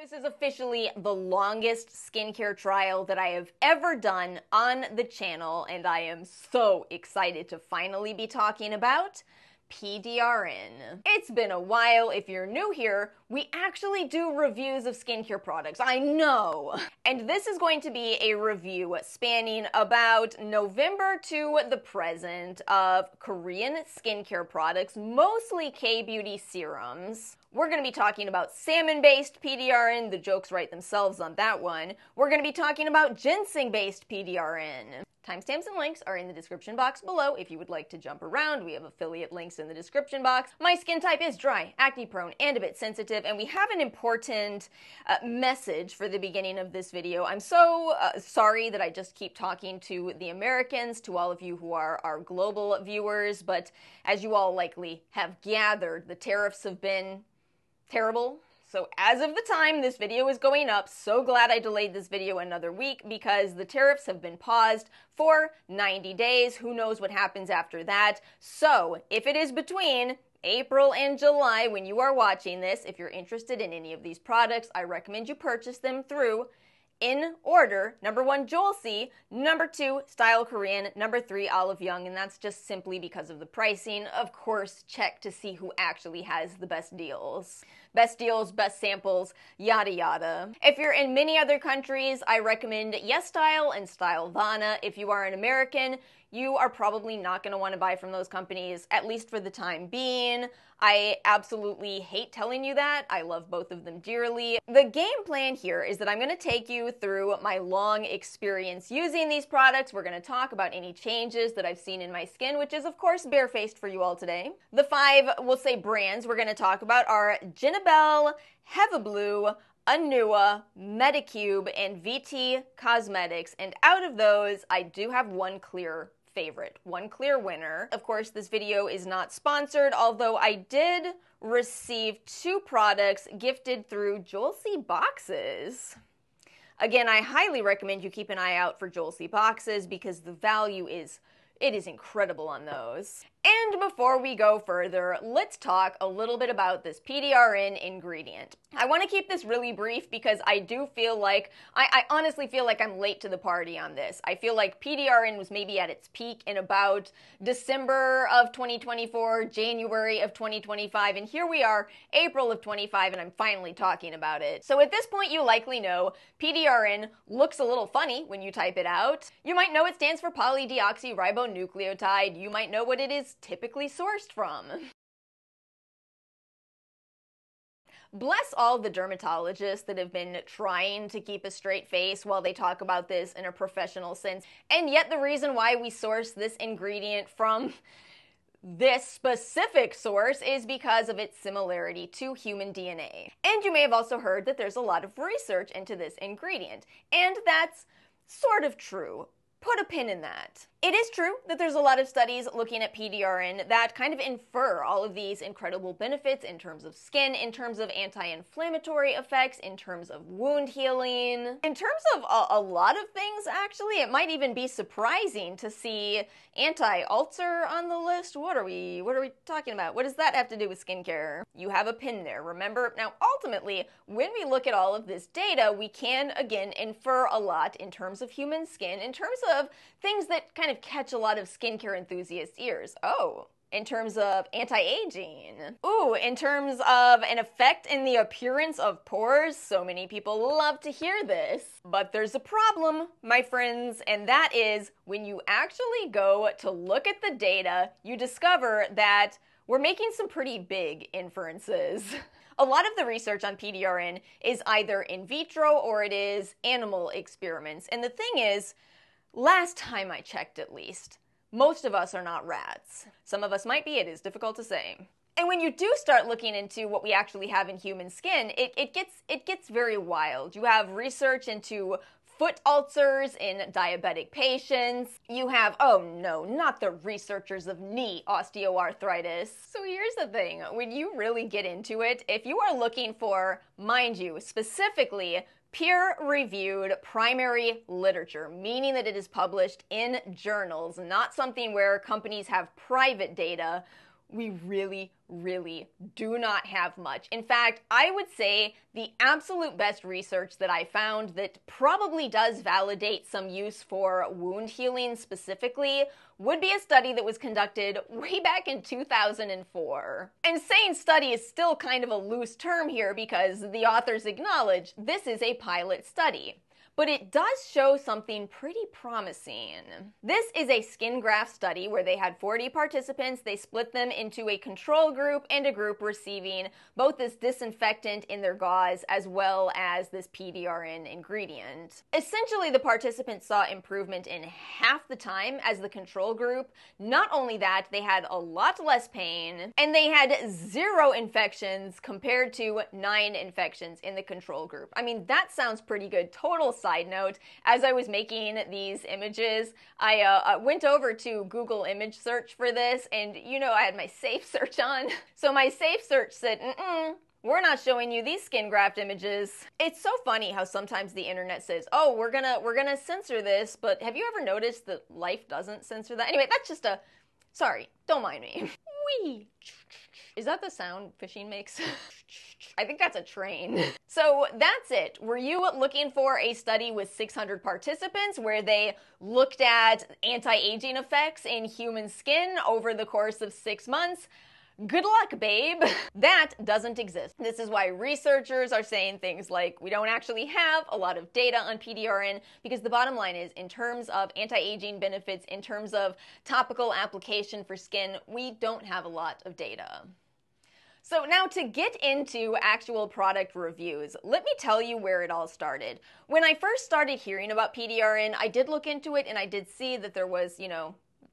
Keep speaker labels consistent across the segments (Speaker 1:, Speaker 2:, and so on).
Speaker 1: This is officially the longest skincare trial that I have ever done on the channel, and I am so excited to finally be talking about PDRN. It's been a while. If you're new here, we actually do reviews of skincare products. I know. And this is going to be a review spanning about November to the present of Korean skincare products, mostly K-beauty serums. We're going to be talking about salmon-based PDRN. The jokes write themselves on that one. We're going to be talking about ginseng-based PDRN. Timestamps and links are in the description box below if you would like to jump around. We have affiliate links in the description box. My skin type is dry, acne-prone, and a bit sensitive, and we have an important message for the beginning of this video. I'm so sorry that I just keep talking to the Americans, to all of you who are our global viewers, but as you all likely have gathered, the tariffs have been terrible. So as of the time this video is going up, so glad I delayed this video another week because the tariffs have been paused for 90 days. Who knows what happens after that? So if it is between April and July when you are watching this, if you're interested in any of these products, I recommend you purchase them through, in order, number 1, Joelcy, number 2, Style Korean, number 3, Olive Young, and that's just simply because of the pricing. Of course, check to see who actually has the best deals. Best deals, best samples, yada yada. If you're in many other countries, I recommend Yes Style and Style Vana. If you are an American, you are probably not going to want to buy from those companies, at least for the time being. I absolutely hate telling you that. I love both of them dearly. The game plan here is that I'm going to take you through my long experience using these products. We're going to talk about any changes that I've seen in my skin, which is of course barefaced for you all today. The 5, we'll say, brands we're going to talk about are Genabelle, Heveblue, Anua, Medicube, and Vita Cosmetics. And out of those, I do have one clear favorite, one clear winner. Of course, this video is not sponsored, although I did receive 2 products gifted through Joelcy boxes. Again, I highly recommend you keep an eye out for Joelcy boxes because the value is incredible on those. And before we go further, let's talk a little bit about this PDRN ingredient. I want to keep this really brief because I do feel like, I honestly feel like I'm late to the party on this. I feel like PDRN was maybe at its peak in about December of 2024, January of 2025, and here we are, April of 25, and I'm finally talking about it. So at this point, you likely know PDRN looks a little funny when you type it out. You might know it stands for polydeoxyribonucleotide. You might know what it is typically sourced from. Bless all the dermatologists that have been trying to keep a straight face while they talk about this in a professional sense, and yet the reason why we source this ingredient from this specific source is because of its similarity to human DNA. And you may have also heard that there's a lot of research into this ingredient, and that's sort of true. Put a pin in that. It is true that there's a lot of studies looking at PDRN that kind of infer all of these incredible benefits in terms of skin, in terms of anti-inflammatory effects, in terms of wound healing, in terms of a lot of things, actually. It might even be surprising to see anti-ulcer on the list. What are we talking about? What does that have to do with skincare? You have a pin there, remember? Now, ultimately, when we look at all of this data, we can, again, infer a lot in terms of human skin, in terms of things that kind of catch a lot of skincare enthusiasts' ears. Oh, in terms of anti-aging. Ooh, in terms of an effect in the appearance of pores. So many people love to hear this. But there's a problem, my friends, and that is when you actually go to look at the data, you discover that we're making some pretty big inferences. A lot of the research on PDRN is either in vitro or it is animal experiments. And the thing is, last time I checked at least, most of us are not rats. Some of us might be, it is difficult to say. And when you do start looking into what we actually have in human skin, it gets very wild. You have research into foot ulcers in diabetic patients. You have, oh no, not the researchers of knee osteoarthritis. So here's the thing, when you really get into it, if you are looking for, mind you, specifically peer-reviewed primary literature, meaning that it is published in journals, not something where companies have private data, we really do not have much. In fact, I would say the absolute best research that I found that probably does validate some use for wound healing specifically would be a study that was conducted way back in 2004. And saying study is still kind of a loose term here because the authors acknowledge this is a pilot study. But it does show something pretty promising. This is a skin graft study where they had 40 participants. They split them into a control group and a group receiving both this disinfectant in their gauze as well as this PDRN ingredient. Essentially, the participants saw improvement in half the time as the control group. Not only that, they had a lot less pain, and they had 0 infections compared to 9 infections in the control group. I mean, that sounds pretty good. Total side note, as I was making these images, I went over to Google image search for this, and you know I had my safe search on. So my safe search said, we're not showing you these skin graft images. It's so funny how sometimes the internet says, oh, we're gonna censor this, but have you ever noticed that life doesn't censor that? Anyway, that's just sorry, don't mind me. Whee! Is that the sound fishing makes? I think that's a train. So that's it. Were you looking for a study with 600 participants where they looked at anti-aging effects in human skin over the course of 6 months? Good luck, babe. That doesn't exist. This is why researchers are saying things like, we don't actually have a lot of data on PDRN, because the bottom line is, in terms of anti-aging benefits, in terms of topical application for skin, we don't have a lot of data. So now to get into actual product reviews, let me tell you where it all started. When I first started hearing about PDRN, I did look into it and I did see that there was,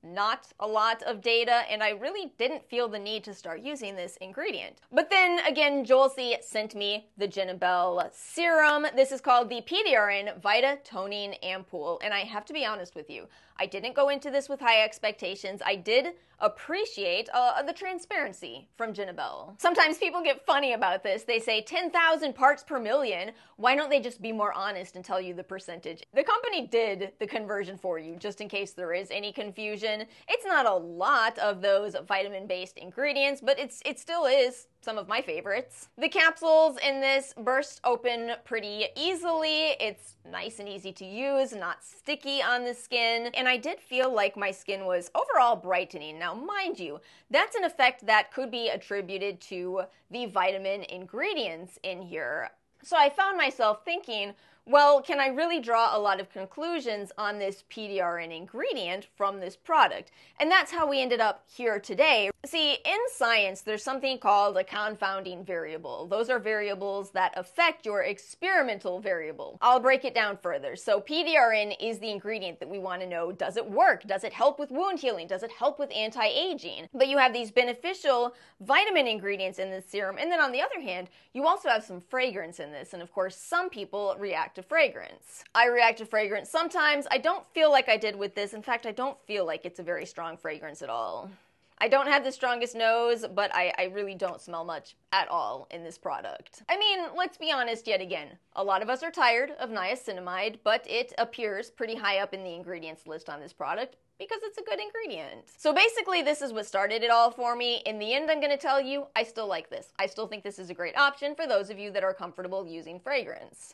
Speaker 1: not a lot of data, and I really didn't feel the need to start using this ingredient. But then again, Joelsie sent me the Genabelle serum. This is called the PDRN Vita Toning Ampoule, and I have to be honest with you, I didn't go into this with high expectations. I did appreciate the transparency from Genabelle. Sometimes people get funny about this. They say 10,000 parts per million. Why don't they just be more honest and tell you the percentage? The company did the conversion for you, just in case there is any confusion. It's not a lot of those vitamin-based ingredients, but it still is some of my favorites. The capsules in this burst open pretty easily. It's nice and easy to use, not sticky on the skin, and I did feel like my skin was overall brightening. Now, mind you, that's an effect that could be attributed to the vitamin ingredients in here. So I found myself thinking, well, can I really draw a lot of conclusions on this PDRN ingredient from this product? And that's how we ended up here today. See, in science, there's something called a confounding variable. Those are variables that affect your experimental variable. I'll break it down further. So PDRN is the ingredient that we want to know, does it work? Does it help with wound healing? Does it help with anti-aging? But you have these beneficial vitamin ingredients in this serum, and then on the other hand, you also have some fragrance in this, and of course, some people react to fragrance. I react to fragrance sometimes. I don't feel like I did with this. In fact, I don't feel like it's a very strong fragrance at all. I don't have the strongest nose, but I really don't smell much at all in this product. I mean, let's be honest yet again. A lot of us are tired of niacinamide, but it appears pretty high up in the ingredients list on this product because it's a good ingredient. So basically, this is what started it all for me. In the end, I'm going to tell you, I still like this. I still think this is a great option for those of you that are comfortable using fragrance.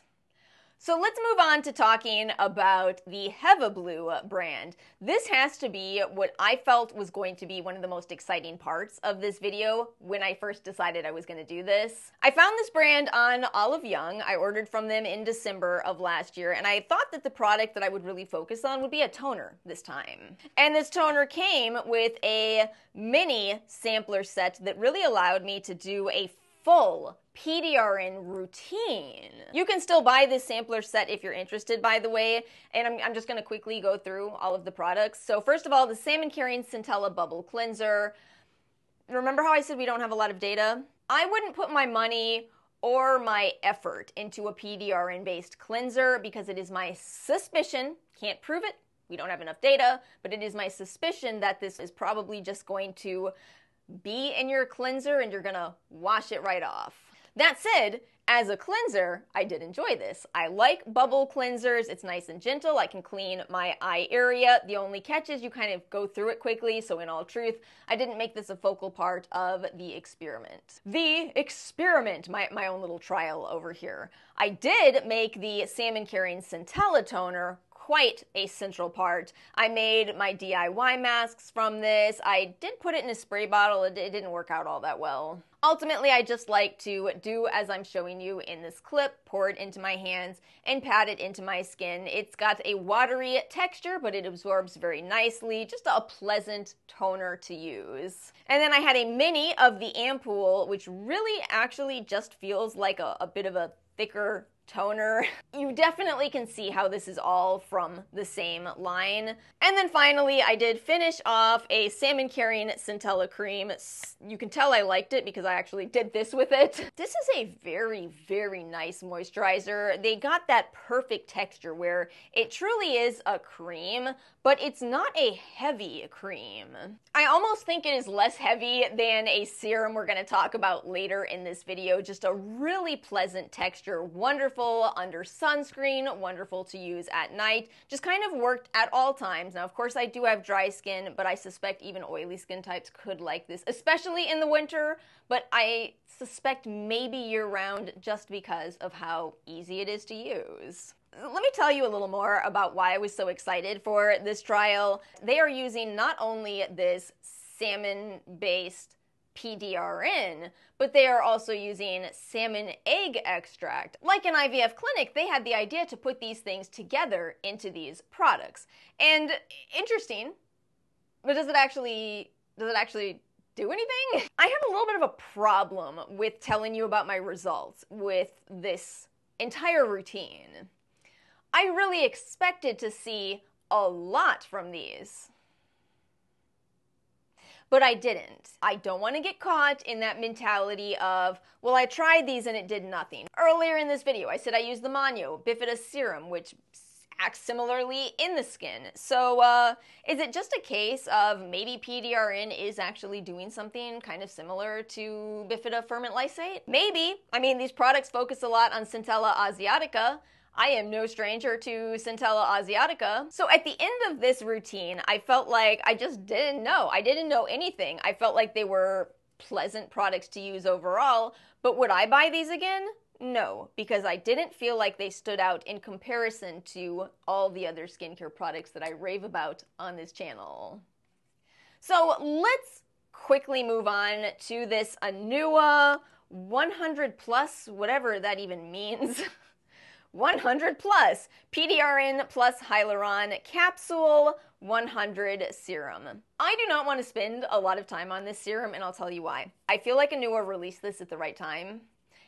Speaker 1: So let's move on to talking about the Heveblue brand. This has to be what I felt was going to be one of the most exciting parts of this video when I first decided I was going to do this. I found this brand on Olive Young. I ordered from them in December of last year, and I thought that the product that I would really focus on would be a toner this time. And this toner came with a mini sampler set that really allowed me to do a full PDRN routine. You can still buy this sampler set if you're interested, by the way, and I'm just going to quickly go through all of the products. So first of all, the Salmon Carrying Centella Bubble Cleanser. Remember how I said we don't have a lot of data? I wouldn't put my money or my effort into a PDRN-based cleanser because it is my suspicion, can't prove it, we don't have enough data, but it is my suspicion that this is probably just going to be in your cleanser and you're gonna wash it right off. That said, As a cleanser, I did enjoy this. I like bubble cleansers. It's nice and gentle. I can clean my eye area. The only catch is you kind of go through it quickly, so in all truth, I didn't make this a focal part of the experiment. The experiment, my own little trial over here. I did make the Salmon Carrying Centella toner quite a central part. I made my DIY masks from this. I did put it in a spray bottle. It didn't work out all that well. Ultimately, I just like to do as I'm showing you in this clip, pour it into my hands and pat it into my skin. It's got a watery texture, but it absorbs very nicely. Just a pleasant toner to use. And then I had a mini of the Ampoule, which really actually just feels like a bit of a thicker toner. You definitely can see how this is all from the same line. And then finally, I did finish off a Salmon Carrying Centella cream. You can tell I liked it because I actually did this with it. This is a very, very nice moisturizer. They got that perfect texture where it truly is a cream, but it's not a heavy cream. I almost think it is less heavy than a serum we're going to talk about later in this video. Just a really pleasant texture, wonderful under sunscreen, wonderful to use at night, just kind of worked at all times. Now, of course, I do have dry skin, but I suspect even oily skin types could like this, especially in the winter, but I suspect maybe year-round just because of how easy it is to use. Let me tell you a little more about why I was so excited for this trial. They are using not only this salmon-based PDRN, but they are also using salmon egg extract. Like an IVF clinic, they had the idea to put these things together into these products. And interesting, but does it actually do anything? I have a little bit of a problem with telling you about my results with this entire routine. I really expected to see a lot from these, but I didn't. I don't want to get caught in that mentality of, well, I tried these and it did nothing. Earlier in this video, I said I used the Monyo Bifida serum, which acts similarly in the skin. So is it just a case of maybe PDRN is actually doing something kind of similar to Bifida ferment lysate? Maybe. I mean, these products focus a lot on Centella asiatica. I am no stranger to Centella asiatica. So at the end of this routine, I felt like I just didn't know. I didn't know anything. I felt like they were pleasant products to use overall, but would I buy these again? No, because I didn't feel like they stood out in comparison to all the other skincare products that I rave about on this channel. So let's quickly move on to this Anua 100 plus, whatever that even means. 100 plus PDRN plus Hyaluron Capsule 100 serum. I do not want to spend a lot of time on this serum, and I'll tell you why. I feel like Anua released this at the right time.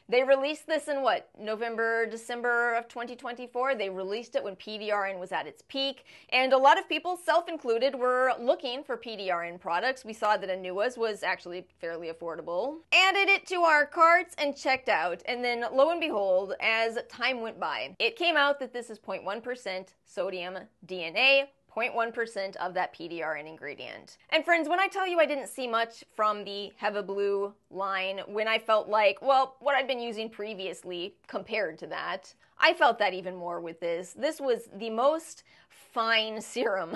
Speaker 1: They released this in what, November, December of 2024? They released it when PDRN was at its peak, and a lot of people, self-included, were looking for PDRN products. We saw that Anua's was actually fairly affordable. Added it to our carts and checked out, and then lo and behold, as time went by, it came out that this is 0.1% sodium DNA, 0.1% of that PDRN ingredient. And friends, when I tell you I didn't see much from the Heveblue line, when I felt like, well, what I'd been using previously compared to that, I felt that even more with this. This was the most fine serum.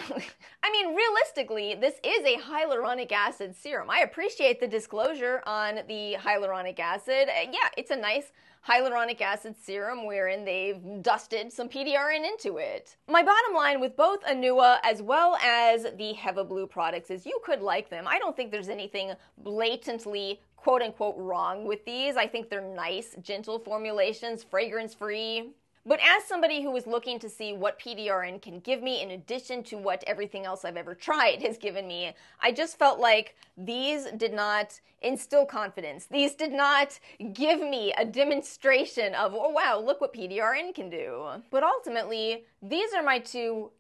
Speaker 1: I mean, realistically, this is a hyaluronic acid serum. I appreciate the disclosure on the hyaluronic acid. Yeah, it's a nice hyaluronic acid serum wherein they've dusted some PDRN into it. My bottom line with both Anua as well as the Heveblue products is you could like them. I don't think there's anything blatantly quote-unquote wrong with these. I think they're nice, gentle formulations, fragrance-free. But as somebody who was looking to see what PDRN can give me in addition to what everything else I've ever tried has given me, I just felt like these did not instill confidence. These did not give me a demonstration of, oh wow, look what PDRN can do. But ultimately, these are my two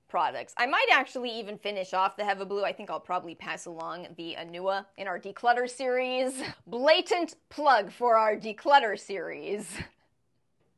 Speaker 1: products. I might actually even finish off the Heveblue. I think I'll probably pass along the Anua in our declutter series. Blatant plug for our declutter series.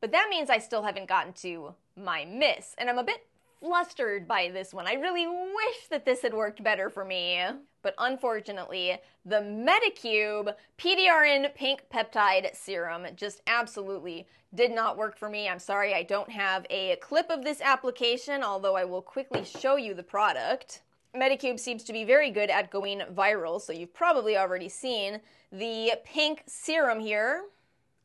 Speaker 1: But that means I still haven't gotten to my miss, and I'm a bit flustered by this one. I really wish that this had worked better for me. But unfortunately, the Medicube PDRN Pink Peptide Serum just absolutely did not work for me. I'm sorry I don't have a clip of this application, although I will quickly show you the product. Medicube seems to be very good at going viral, so you've probably already seen the pink serum here.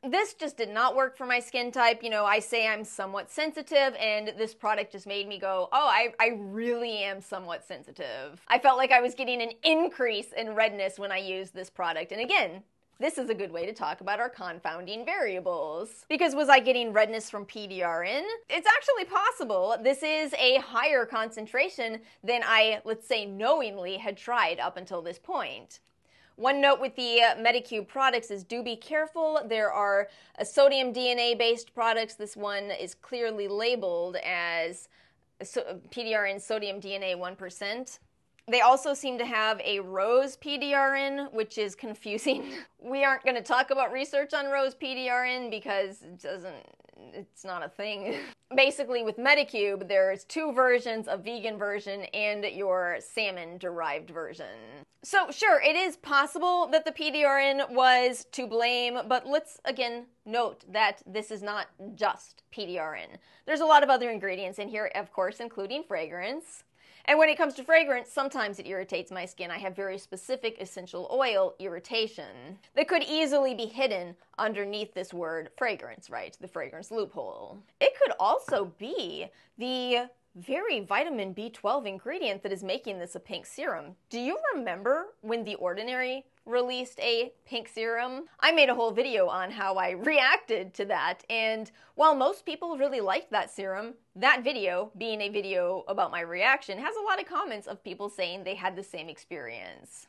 Speaker 1: This just did not work for my skin type. You know, I say I'm somewhat sensitive, and this product just made me go, oh, I really am somewhat sensitive. I felt like I was getting an increase in redness when I used this product. And again, this is a good way to talk about our confounding variables. Because was I getting redness from PDRN? It's actually possible. This is a higher concentration than I, let's say, knowingly had tried up until this point. One note with the Medicube products is do be careful. There are sodium DNA-based products. This one is clearly labeled as PDRN sodium DNA 1%. They also seem to have a rose PDRN, which is confusing. We aren't going to talk about research on rose PDRN because it's not a thing. Basically, with Medicube, there's two versions, a vegan version and your salmon-derived version. So sure, it is possible that the PDRN was to blame, but let's again note that this is not just PDRN. There's a lot of other ingredients in here, of course, including fragrance. And when it comes to fragrance, sometimes it irritates my skin. I have very specific essential oil irritation that could easily be hidden underneath this word fragrance, right? The fragrance loophole. It could also be the very vitamin B12 ingredient that is making this a pink serum. Do you remember when The Ordinary released a pink serum? I made a whole video on how I reacted to that, and while most people really liked that serum, that video, being a video about my reaction, has a lot of comments of people saying they had the same experience.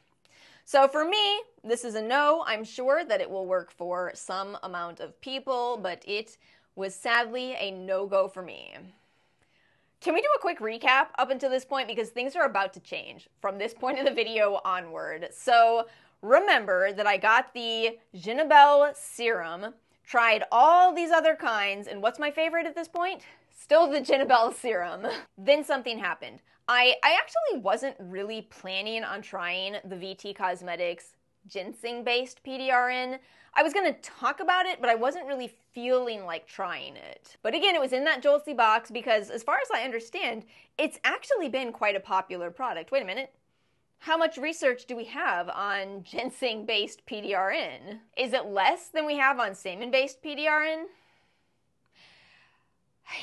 Speaker 1: So for me, this is a no. I'm sure that it will work for some amount of people, but it was sadly a no-go for me. Can we do a quick recap up until this point, because things are about to change from this point of the video onward. So remember that I got the Genabelle serum, tried all these other kinds, and what's my favorite at this point? Still the Genabelle serum. Then something happened. I actually wasn't really planning on trying the VT Cosmetics ginseng-based PDRN. I was going to talk about it, but I wasn't really feeling like trying it. But again, it was in that Joltsy box because, as far as I understand, it's actually been quite a popular product. Wait a minute. How much research do we have on ginseng-based PDRN? Is it less than we have on salmon-based PDRN?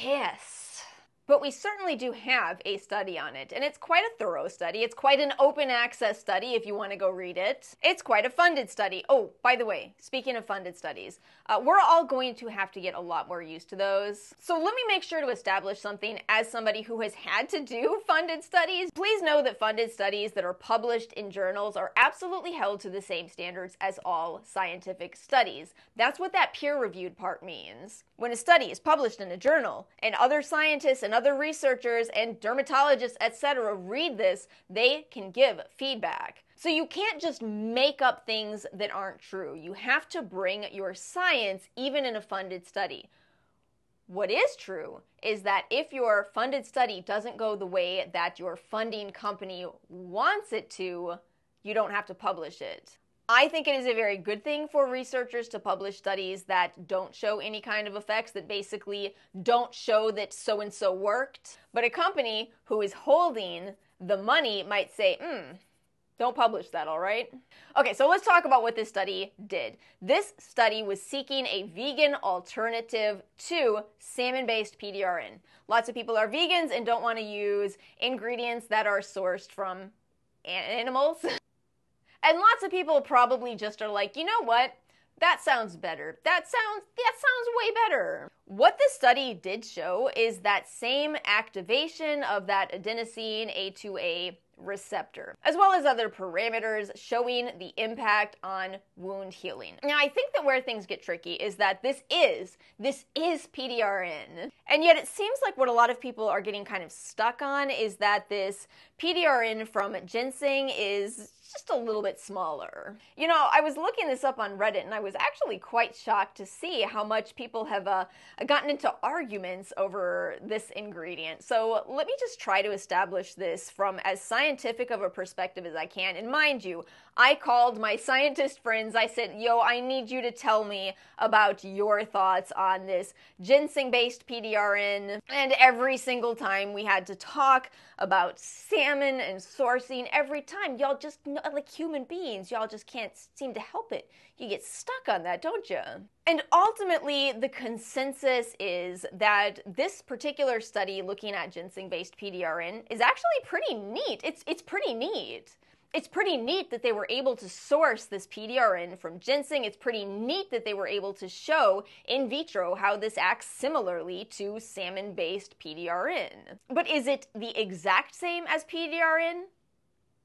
Speaker 1: Yes. But we certainly do have a study on it, and it's quite a thorough study. It's quite an open access study if you want to go read it. It's quite a funded study. Oh, by the way, speaking of funded studies, we're all going to have to get a lot more used to those. So let me make sure to establish something as somebody who has had to do funded studies. Please know that funded studies that are published in journals are absolutely held to the same standards as all scientific studies. That's what that peer-reviewed part means. When a study is published in a journal and other scientists and other researchers and dermatologists, etc., read this, they can give feedback. So you can't just make up things that aren't true. You have to bring your science even in a funded study. What is true is that if your funded study doesn't go the way that your funding company wants it to, you don't have to publish it. I think it is a very good thing for researchers to publish studies that don't show any kind of effects, that basically don't show that so-and-so worked. But a company who is holding the money might say, don't publish that, all right? Okay, so let's talk about what this study did. This study was seeking a vegan alternative to salmon-based PDRN. Lots of people are vegans and don't want to use ingredients that are sourced from animals. And lots of people probably just are like, you know what? That sounds better. That sounds way better. What this study did show is that same activation of that adenosine A2A receptor, as well as other parameters showing the impact on wound healing. Now, I think that where things get tricky is that this is PDRN. And yet it seems like what a lot of people are getting kind of stuck on is that this PDRN from ginseng is just a little bit smaller. You know, I was looking this up on Reddit and I was actually quite shocked to see how much people have gotten into arguments over this ingredient. So let me just try to establish this from as scientific of a perspective as I can. And mind you, I called my scientist friends. I said, yo, I need you to tell me about your thoughts on this ginseng-based PDRN. And every single time we had to talk about salmon and sourcing, every time, y'all just, like human beings, y'all just can't seem to help it. You get stuck on that, don't you? And ultimately, the consensus is that this particular study looking at ginseng-based PDRN is actually pretty neat. It's pretty neat. It's pretty neat that they were able to source this PDRN from ginseng. It's pretty neat that they were able to show in vitro how this acts similarly to salmon-based PDRN. But is it the exact same as PDRN?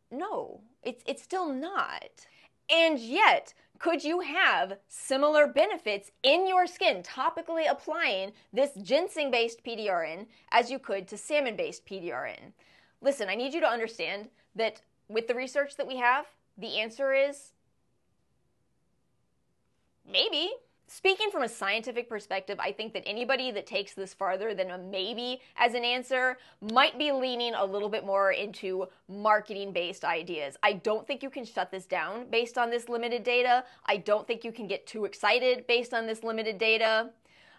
Speaker 1: No, it's still not. And yet, could you have similar benefits in your skin topically applying this ginseng-based PDRN as you could to salmon-based PDRN? Listen, I need you to understand that with the research that we have, the answer is maybe. Speaking from a scientific perspective, I think that anybody that takes this farther than a maybe as an answer might be leaning a little bit more into marketing-based ideas. I don't think you can shut this down based on this limited data. I don't think you can get too excited based on this limited data.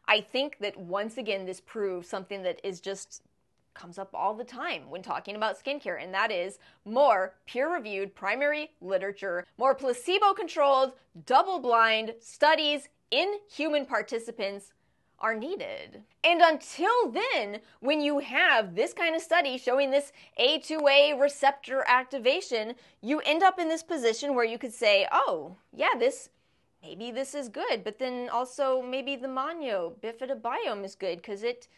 Speaker 1: I think that once again, this proves something that is just comes up all the time when talking about skincare, and that is more peer-reviewed primary literature, more placebo-controlled, double-blind studies in human participants are needed. And until then, when you have this kind of study showing this A2A receptor activation, you end up in this position where you could say, oh, yeah, maybe this is good, but then also maybe the Mono bifidobiome is good because it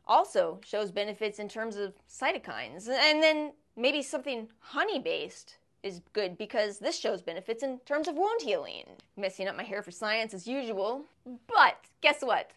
Speaker 1: also shows benefits in terms of cytokines. And then maybe something honey-based is good because this shows benefits in terms of wound healing. Messing up my hair for science as usual. But guess what?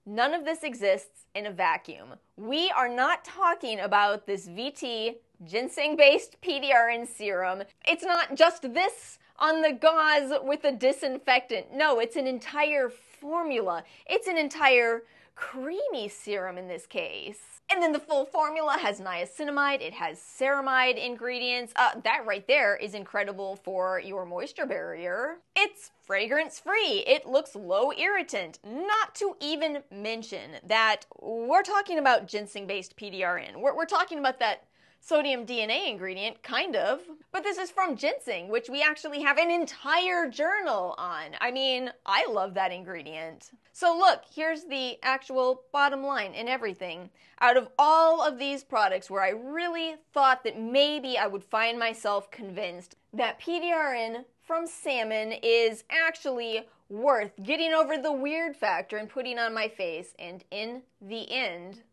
Speaker 1: None of this exists in a vacuum. We are not talking about this VT ginseng-based PDRN serum. It's not just this on the gauze with a disinfectant. No, it's an entire formula. It's an entire creamy serum in this case. And then the full formula has niacinamide, it has ceramide ingredients. That right there is incredible for your moisture barrier. It's fragrance-free, it looks low irritant, not to even mention that we're talking about ginseng-based PDRN. We're talking about that sodium DNA ingredient, kind of. But this is from ginseng, which we actually have an entire journal on. I mean, I love that ingredient. So look, here's the actual bottom line and everything. Out of all of these products where I really thought that maybe I would find myself convinced that PDRN from salmon is actually worth getting over the weird factor and putting on my face, and in the end,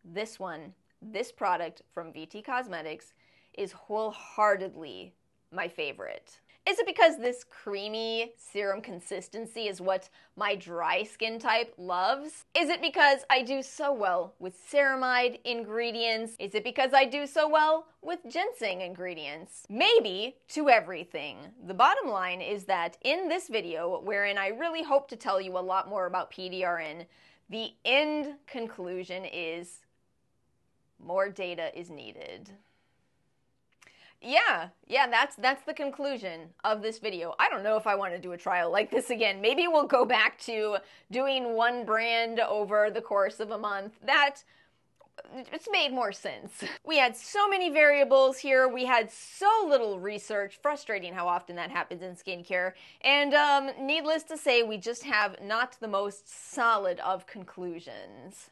Speaker 1: this product from VT Cosmetics is wholeheartedly my favorite. Is it because this creamy serum consistency is what my dry skin type loves? Is it because I do so well with ceramide ingredients? Is it because I do so well with ginseng ingredients? Maybe to everything. The bottom line is that in this video, wherein I really hope to tell you a lot more about PDRN, the end conclusion is more data is needed. Yeah, that's the conclusion of this video. I don't know if I want to do a trial like this again. Maybe we'll go back to doing one brand over the course of a month. It's made more sense. We had so many variables here. We had so little research. Frustrating how often that happens in skincare. And needless to say, we just have not the most solid of conclusions.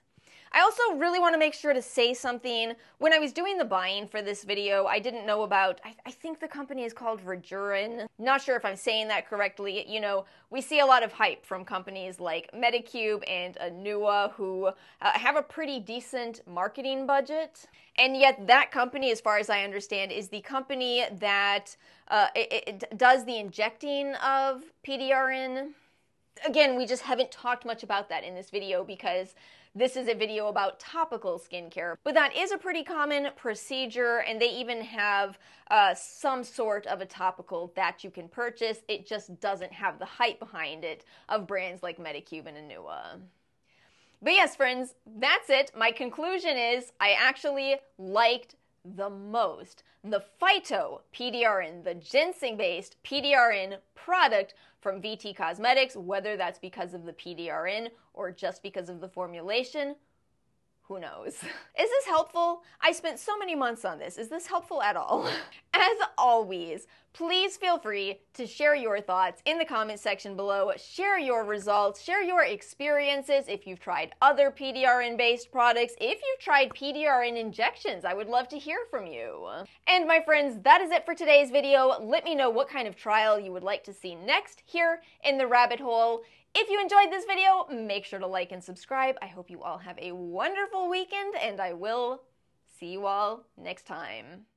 Speaker 1: I also really want to make sure to say something. When I was doing the buying for this video, I didn't know about, I think the company is called Rejurin. Not sure if I'm saying that correctly. You know, we see a lot of hype from companies like Medicube and Anua who have a pretty decent marketing budget. And yet that company, as far as I understand, is the company that it does the injecting of PDRN. again, we just haven't talked much about that in this video because this is a video about topical skincare, but that is a pretty common procedure, and they even have some sort of a topical that you can purchase. It just doesn't have the hype behind it of brands like Medicube and Anua. But yes, friends, that's it. My conclusion is I actually liked the most the PhytoPDRN, the ginseng-based PDRN product from VT Cosmetics, whether that's because of the PDRN or just because of the formulation. Who knows? Is this helpful? I spent so many months on this. Is this helpful at all? As always, please feel free to share your thoughts in the comment section below. Share your results, share your experiences if you've tried other PDRN-based products, if you've tried PDRN injections. I would love to hear from you. And my friends, that is it for today's video. Let me know what kind of trial you would like to see next here in the rabbit hole. If you enjoyed this video, make sure to like and subscribe. I hope you all have a wonderful weekend, and I will see you all next time.